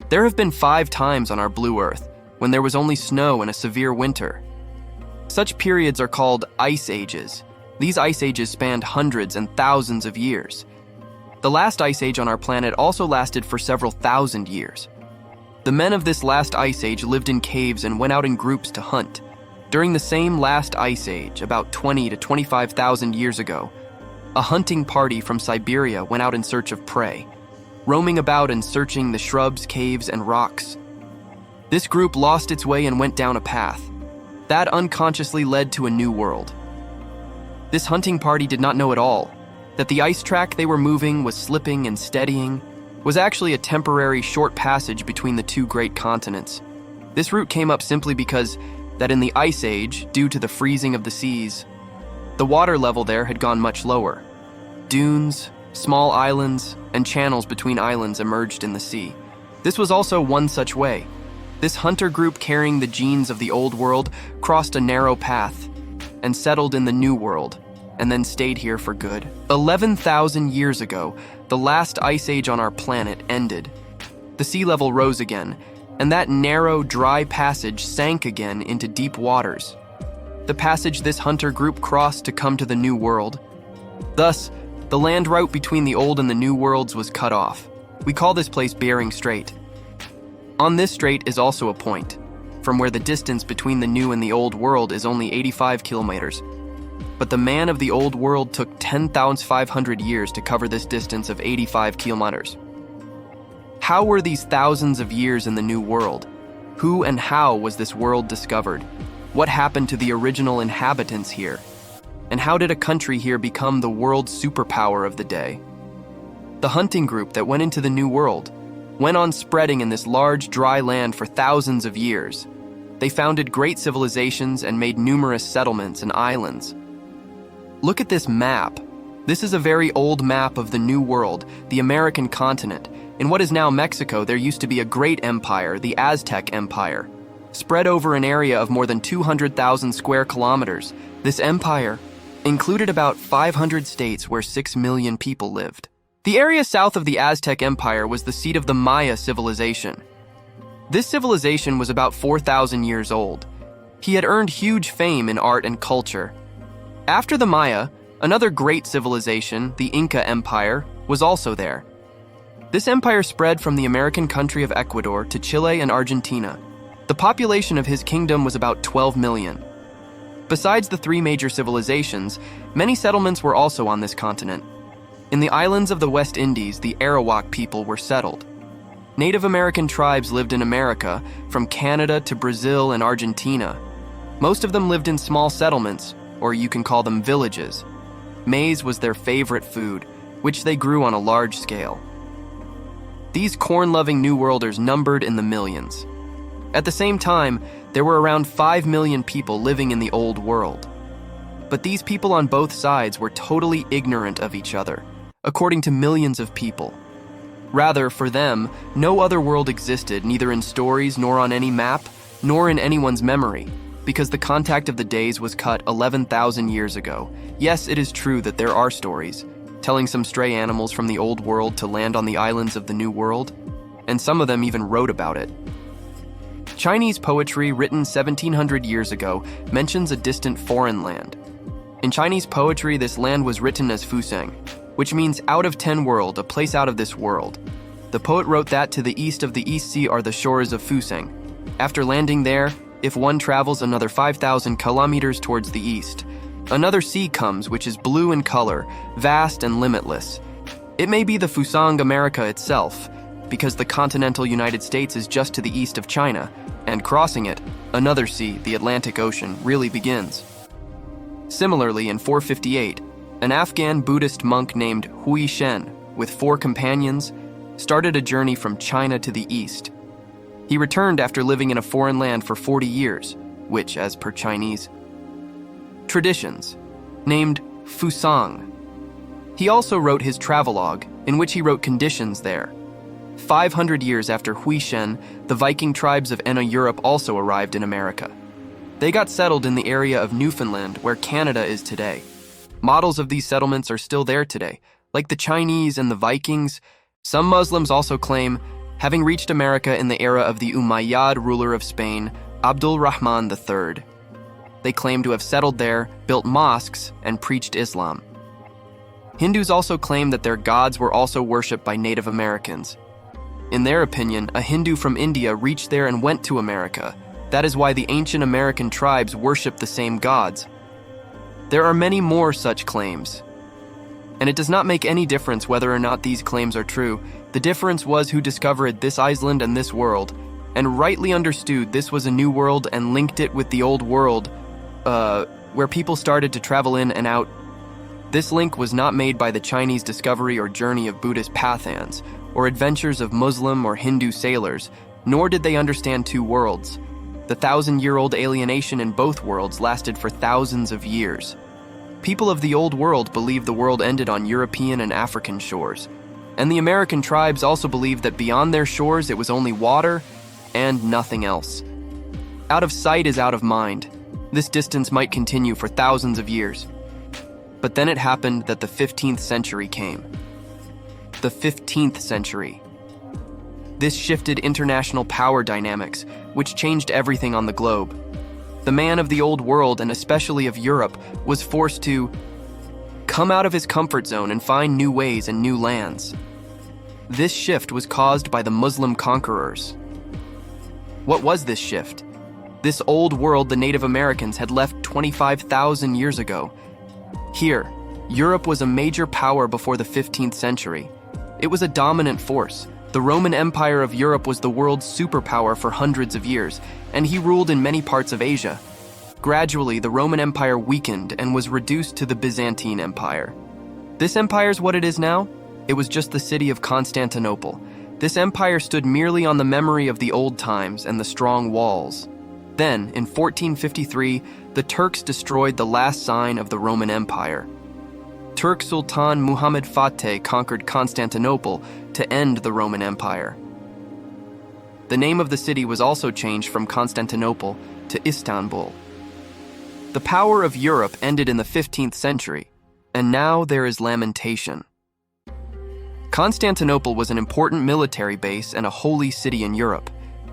There have been 5 times on our blue Earth when there was only snow and a severe winter. Such periods are called ice ages. These ice ages spanned hundreds and thousands of years. The last ice age on our planet also lasted for several thousand years. The men of this last ice age lived in caves and went out in groups to hunt. During the same last ice age, about 20 to 25,000 years ago, a hunting party from Siberia went out in search of prey, roaming about and searching the shrubs, caves, and rocks. This group lost its way and went down a path. That unconsciously led to a new world. This hunting party did not know at all that the ice track they were moving was slipping and steadying was actually a temporary short passage between the 2 great continents. This route came up simply because that in the Ice Age, due to the freezing of the seas, the water level there had gone much lower. Dunes, small islands, and channels between islands emerged in the sea. This was also one such way. This hunter group carrying the genes of the Old World crossed a narrow path and settled in the New World, and then stayed here for good. 11,000 years ago, the last ice age on our planet ended. The sea level rose again, and that narrow, dry passage sank again into deep waters. The passage this hunter group crossed to come to the New World. Thus, the land route between the Old and the New Worlds was cut off. We call this place Bering Strait. On this strait is also a point, from where the distance between the New and the Old World is only 85 kilometers. But the man of the Old World took 10,500 years to cover this distance of 85 kilometers. How were these thousands of years in the New World? Who and how was this world discovered? What happened to the original inhabitants here? And how did a country here become the world superpower of the day? The hunting group that went into the New World went on spreading in this large, dry land for thousands of years. They founded great civilizations and made numerous settlements and islands. Look at this map. This is a very old map of the New World, the American continent. In what is now Mexico, there used to be a great empire, the Aztec Empire, spread over an area of more than 200,000 square kilometers. This empire included about 500 states where 6 million people lived. The area south of the Aztec Empire was the seat of the Maya civilization. This civilization was about 4,000 years old. He had earned huge fame in art and culture. After the Maya, another great civilization, the Inca Empire, was also there. This empire spread from the American country of Ecuador to Chile and Argentina. The population of his kingdom was about 12 million. Besides the 3 major civilizations, many settlements were also on this continent. In the islands of the West Indies, the Arawak people were settled. Native American tribes lived in America, from Canada to Brazil and Argentina. Most of them lived in small settlements, or you can call them villages. Maize was their favorite food, which they grew on a large scale. These corn-loving New Worlders numbered in the millions. At the same time, there were around 5 million people living in the Old World. But these people on both sides were totally ignorant of each other, according to millions of people. Rather, for them, no other world existed, neither in stories nor on any map, nor in anyone's memory, because the contact of the days was cut 11,000 years ago. Yes, it is true that there are stories, telling some stray animals from the Old World to land on the islands of the New World, and some of them even wrote about it. Chinese poetry written 1,700 years ago mentions a distant foreign land. In Chinese poetry, this land was written as fusang, which means out of 10 world, a place out of this world. The poet wrote that to the east of the East Sea are the shores of Fusang. After landing there, if one travels another 5,000 kilometers towards the east, another sea comes which is blue in color, vast and limitless. It may be the Fusang America itself, because the continental United States is just to the east of China, and crossing it, another sea, the Atlantic Ocean, really begins. Similarly, in 458, an Afghan Buddhist monk named Hui Shen, with 4 companions, started a journey from China to the east. He returned after living in a foreign land for 40 years, which, as per Chinese traditions, named Fusang. He also wrote his travelogue, in which he wrote conditions there. 500 years after Hui Shen, the Viking tribes of Inner Europe also arrived in America. They got settled in the area of Newfoundland, where Canada is today. Models of these settlements are still there today, like the Chinese and the Vikings. Some Muslims also claim having reached America in the era of the Umayyad ruler of Spain, Abdul Rahman III. They claim to have settled there, built mosques, and preached Islam. Hindus also claim that their gods were also worshipped by Native Americans. In their opinion, a Hindu from India reached there and went to America. That is why the ancient American tribes worship the same gods. There are many more such claims. And it does not make any difference whether or not these claims are true. The difference was who discovered this island and this world, and rightly understood this was a new world and linked it with the old world, where people started to travel in and out. This link was not made by the Chinese discovery or journey of Buddhist pathans, or adventures of Muslim or Hindu sailors, nor did they understand two worlds. The 1,000-year-old alienation in both worlds lasted for thousands of years. People of the old world believed the world ended on European and African shores, and the American tribes also believed that beyond their shores it was only water and nothing else. Out of sight is out of mind. This distance might continue for thousands of years. But then it happened that the 15th century came. The 15th century. This shifted international power dynamics, which changed everything on the globe. The man of the old world, and especially of Europe, was forced to come out of his comfort zone and find new ways and new lands. This shift was caused by the Muslim conquerors. What was this shift? This old world the Native Americans had left 25,000 years ago. Here, Europe was a major power before the 15th century. It was a dominant force. The Roman Empire of Europe was the world's superpower for hundreds of years, and he ruled in many parts of Asia. Gradually, the Roman Empire weakened and was reduced to the Byzantine Empire. This empire is what it is now? It was just the city of Constantinople. This empire stood merely on the memory of the old times and the strong walls. Then, in 1453, the Turks destroyed the last sign of the Roman Empire. Turk Sultan Muhammad Fateh conquered Constantinople to end the Roman Empire. The name of the city was also changed from Constantinople to Istanbul. The power of Europe ended in the 15th century, and now there is lamentation. Constantinople was an important military base and a holy city in Europe.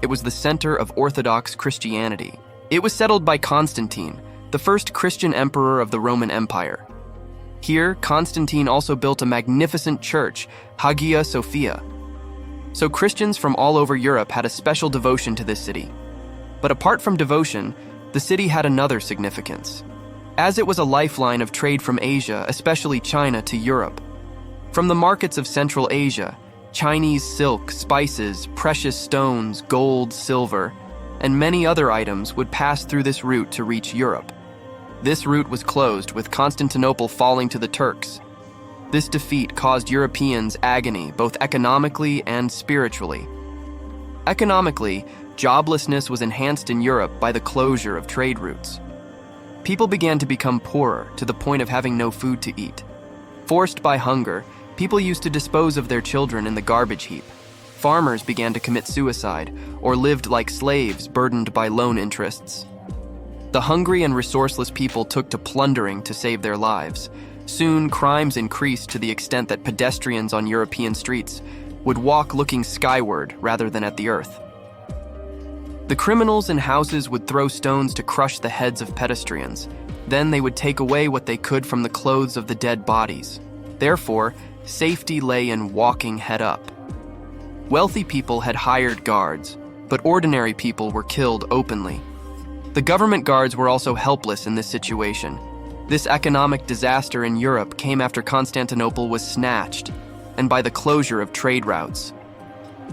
It was the center of Orthodox Christianity. It was settled by Constantine, the first Christian emperor of the Roman Empire. Here, Constantine also built a magnificent church, Hagia Sophia. So Christians from all over Europe had a special devotion to this city. But apart from devotion, the city had another significance, as it was a lifeline of trade from Asia, especially China, to Europe. From the markets of Central Asia, Chinese silk, spices, precious stones, gold, silver, and many other items would pass through this route to reach Europe. This route was closed, with Constantinople falling to the Turks. This defeat caused Europeans agony, both economically and spiritually. Economically, joblessness was enhanced in Europe by the closure of trade routes. People began to become poorer to the point of having no food to eat. Forced by hunger, people used to dispose of their children in the garbage heap. Farmers began to commit suicide or lived like slaves burdened by loan interests. The hungry and resourceless people took to plundering to save their lives. Soon, crimes increased to the extent that pedestrians on European streets would walk looking skyward rather than at the earth. The criminals in houses would throw stones to crush the heads of pedestrians. Then they would take away what they could from the clothes of the dead bodies. Therefore, safety lay in walking head up. Wealthy people had hired guards, but ordinary people were killed openly. The government guards were also helpless in this situation. This economic disaster in Europe came after Constantinople was snatched, and by the closure of trade routes.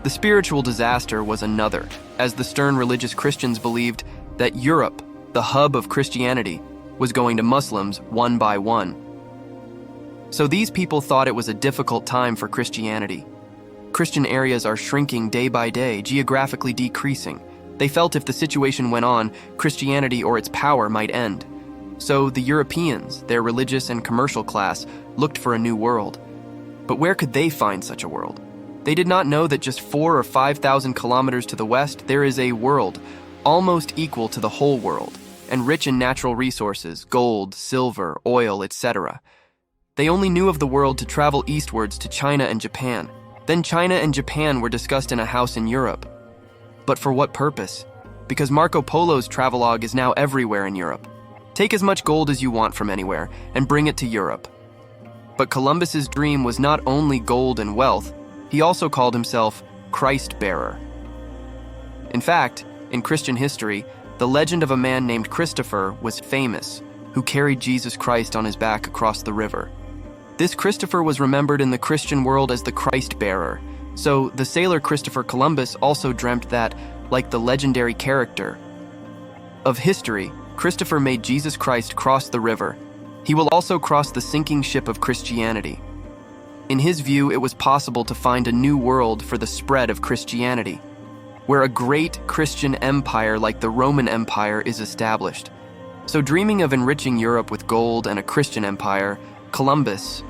The spiritual disaster was another, as the stern religious Christians believed that Europe, the hub of Christianity, was going to Muslims one by one. So these people thought it was a difficult time for Christianity. Christian areas are shrinking day by day, geographically decreasing. They felt if the situation went on, Christianity or its power might end. So the Europeans, their religious and commercial class, looked for a new world. But where could they find such a world? They did not know that just 4,000 or 5,000 kilometers to the west, there is a world almost equal to the whole world, and rich in natural resources, gold, silver, oil, etc. They only knew of the world to travel eastwards to China and Japan. Then China and Japan were discussed in a house in Europe. But for what purpose? Because Marco Polo's travelogue is now everywhere in Europe. Take as much gold as you want from anywhere and bring it to Europe. But Columbus's dream was not only gold and wealth, he also called himself Christ-bearer. In fact, in Christian history, the legend of a man named Christopher was famous, who carried Jesus Christ on his back across the river. This Christopher was remembered in the Christian world as the Christ-bearer, so the sailor Christopher Columbus also dreamt that, like the legendary character of history, Christopher made Jesus Christ cross the river. He will also cross the sinking ship of Christianity. In his view, it was possible to find a new world for the spread of Christianity, where a great Christian empire like the Roman Empire is established. So dreaming of enriching Europe with gold and a Christian empire, Columbus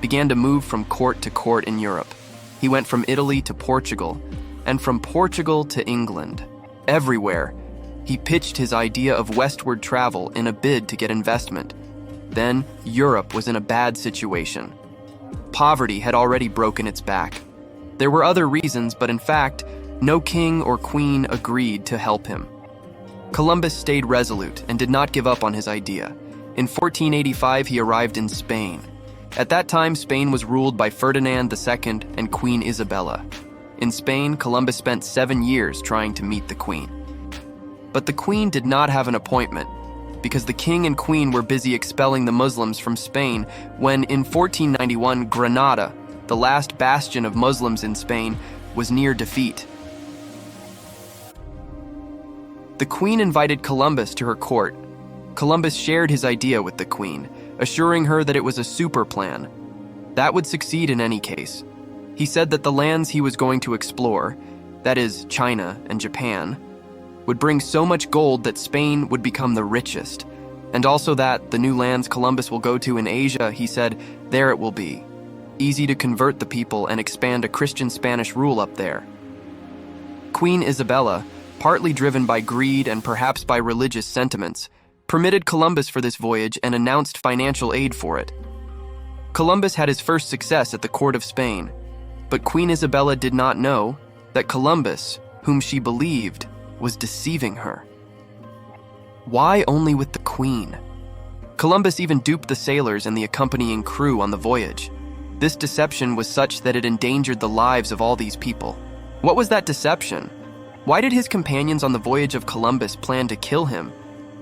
began to move from court to court in Europe. He went from Italy to Portugal, and from Portugal to England. Everywhere, he pitched his idea of westward travel in a bid to get investment. Then, Europe was in a bad situation. Poverty had already broken its back. There were other reasons, but in fact, no king or queen agreed to help him. Columbus stayed resolute and did not give up on his idea. In 1485, he arrived in Spain. At that time, Spain was ruled by Ferdinand II and Queen Isabella. In Spain, Columbus spent 7 years trying to meet the queen. But the queen did not have an appointment, because the king and queen were busy expelling the Muslims from Spain when, in 1491, Granada, the last bastion of Muslims in Spain, was near defeat. The queen invited Columbus to her court. Columbus shared his idea with the queen, assuring her that it was a super plan. That would succeed in any case. He said that the lands he was going to explore, that is, China and Japan, would bring so much gold that Spain would become the richest, and also that the new lands Columbus will go to in Asia, he said, there it will be. Easy to convert the people and expand a Christian Spanish rule up there. Queen Isabella, partly driven by greed and perhaps by religious sentiments, permitted Columbus for this voyage and announced financial aid for it. Columbus had his first success at the court of Spain, but Queen Isabella did not know that Columbus, whom she believed, was deceiving her. Why only with the queen? Columbus even duped the sailors and the accompanying crew on the voyage. This deception was such that it endangered the lives of all these people. What was that deception? Why did his companions on the voyage of Columbus plan to kill him?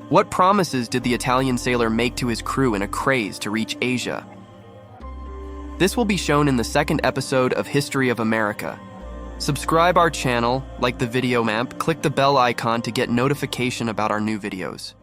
What promises did the Italian sailor make to his crew in a craze to reach Asia? This will be shown in the second episode of History of America. Subscribe our channel, like the video map, click the bell icon to get notification about our new videos.